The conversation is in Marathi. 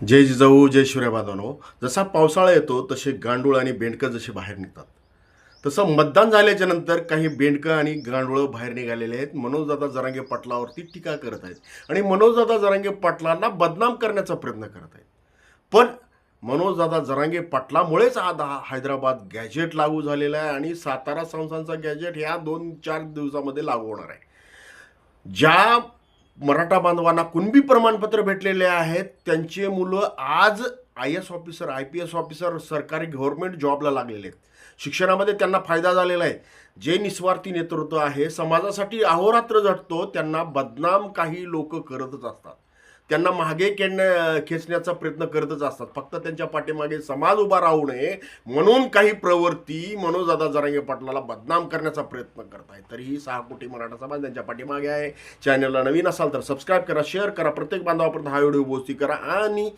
जय जिजाऊ जय शिवराय बांधवांनो. जसा पावसाळा येतो तसे गांडूळ आणि बेंडकं जसे बाहेर निघतात, तसं मतदान झाल्याच्या नंतर काही बेंडकं आणि गांडूळं बाहेर निघालेले आहेत. मनोजदादा जरांगे पाटलावरती टीका करत आहेत आणि मनोजदादा जरांगे पाटलांना बदनाम करण्याचा प्रयत्न करत आहेत. पण मनोजदादा जरांगे पाटलामुळेच आज हैदराबाद गॅजेट लागू झालेला आहे आणि सातारा संस्थांचा गॅजेट ह्या 2-4 दिवसामध्ये लागू होणार आहे. ज्या मराठा बांधवांना कुणबी प्रमाणपत्र भेटलेले आहेत त्यांचे मुलं आज IAS ऑफिसर, IPS ऑफिसर, सरकारी गव्हर्नमेंट जॉबला लागलेले आहेत. शिक्षणामध्ये त्यांना फायदा झालेला आहे. जे निस्वार्थी नेतृत्व आहे, समाजासाठी अहोरात्र झटतो, त्यांना बदनाम काही लोक करतच असतात. त्यांना मागे खेचण्याचा प्रयत्न करतच असतात. फक्त त्यांच्या पाठीमागे समाज उभा राहू नये म्हणून काही प्रवृत्ती मनोजदादा जरांगे पाटलाला बदनाम करण्याचा प्रयत्न करत आहेत. तरीही 6 कोटी मराठा समाज त्यांच्या पाठीमागे आहे. चॅनलला नवीन असाल तर सबस्क्राईब करा, शेअर करा, प्रत्येक बांधवापर्यंत हा व्हिडिओ पोहोचती करा आणि